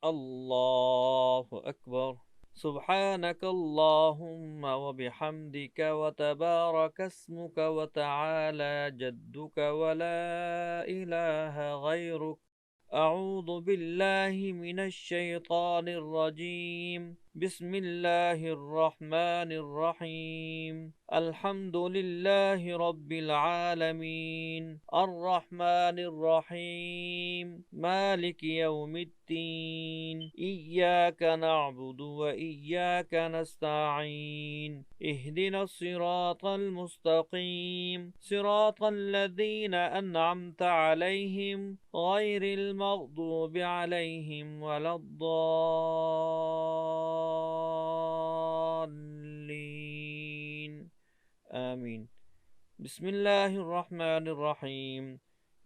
الله أكبر. سبحانك اللهم وبحمدك وتبارك اسمك وتعالى جدك ولا إله غيرك. أعوذ بالله من الشيطان الرجيم. بسم الله الرحمن الرحيم. الحمد لله رب العالمين الرحمن الرحيم مالك يوم الدين. إياك نعبد وإياك نستعين. اهدنا الصراط المستقيم صراط الذين أنعمت عليهم غير المغضوب عليهم ولا الضالين. آمين. بسم الله الرحمن الرحيم.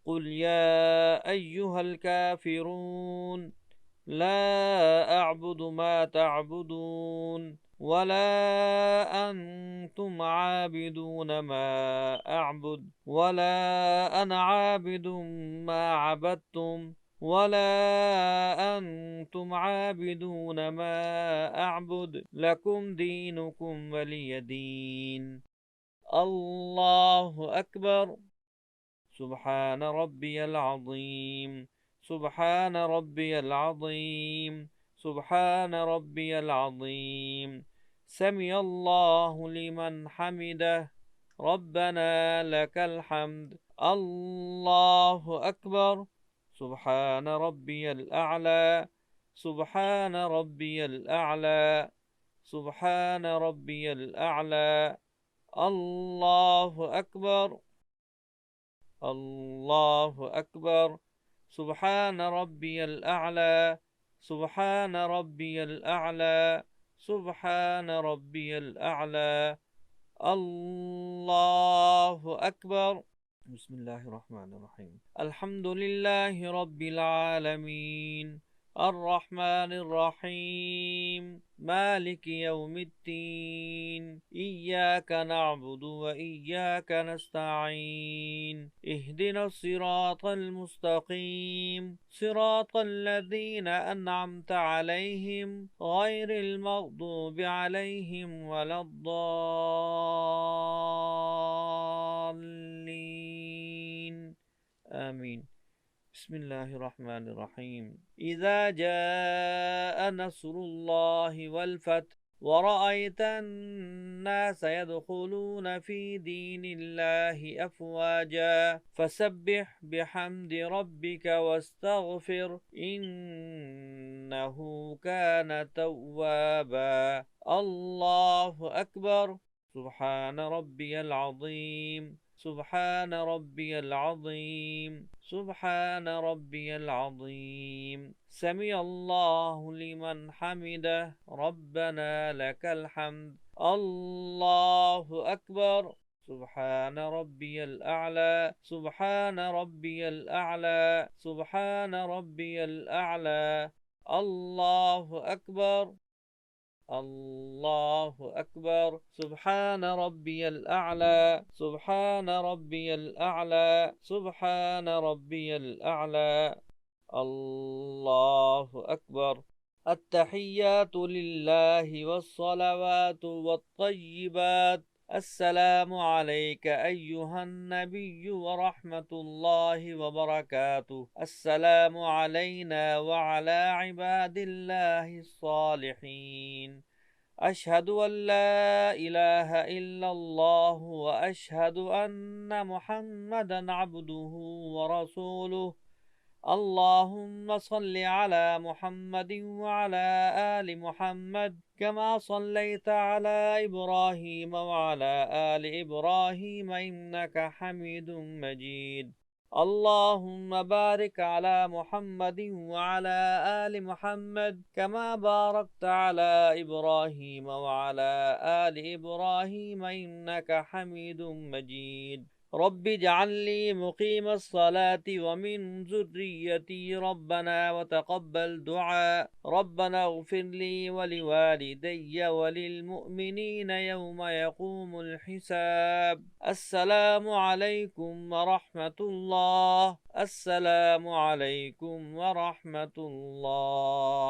قل يا أيها الكافرون لا أعبد ما تعبدون ولا أنتم عابدون ما أعبد ولا أنا عابد ما عبدتم ولا أنتم عابدون ما أعبد لكم دينكم ولي دين. الله أكبر. سبحان ربي العظيم. سبحان ربي العظيم. سبحان ربي العظيم. سمع الله لمن حمده. ربنا لك الحمد. الله أكبر. سبحان ربي الأعلى. سبحان ربي الأعلى. سبحان ربي الأعلى. الله أكبر. الله أكبر. سبحان ربي الأعلى. سبحان ربي الأعلى. سبحان ربي الأعلى. الله أكبر. بسم الله الرحمن الرحيم. الحمد لله رب العالمين الرحمن الرحيم مالك يوم الدين. إياك نعبد وإياك نستعين. اهدنا الصراط المستقيم صراط الذين أنعمت عليهم غير المغضوب عليهم ولا الضالين. آمين. بسم الله الرحمن الرحيم. إذا جاء نصر الله والفتح ورأيت الناس يدخلون في دين الله أفواجا فسبح بحمد ربك واستغفر إنه كان توابا. الله أكبر. سبحان ربي العظيم. سبحان ربي العظيم. سبحان ربي العظيم. سمع الله لمن حمده. ربنا لك الحمد. الله أكبر. سبحان ربي الأعلى. سبحان ربي الأعلى. سبحان ربي الأعلى. الله أكبر. الله أكبر. سبحان ربي الأعلى. سبحان ربي الأعلى. سبحان ربي الأعلى. الله أكبر. التحيات لله والصلوات والطيبات. السلام عليك أيها النبي ورحمة الله وبركاته. السلام علينا وعلى عباد الله الصالحين. أشهد أن لا إله إلا الله وأشهد أن محمدا عبده ورسوله. اللهم صل على محمد وعلى آل محمد كما صليت على إبراهيم وعلى آل إبراهيم إنك حميد مجيد. اللهم بارك على محمد وعلى آل محمد كما باركت على إبراهيم وعلى آل إبراهيم إنك حميد مجيد. رب اجعل لي مقيم الصلاة ومن ذريتي ربنا وتقبل دعاء. ربنا اغفر لي ولوالدي وللمؤمنين يوم يقوم الحساب. السلام عليكم ورحمة الله. السلام عليكم ورحمة الله.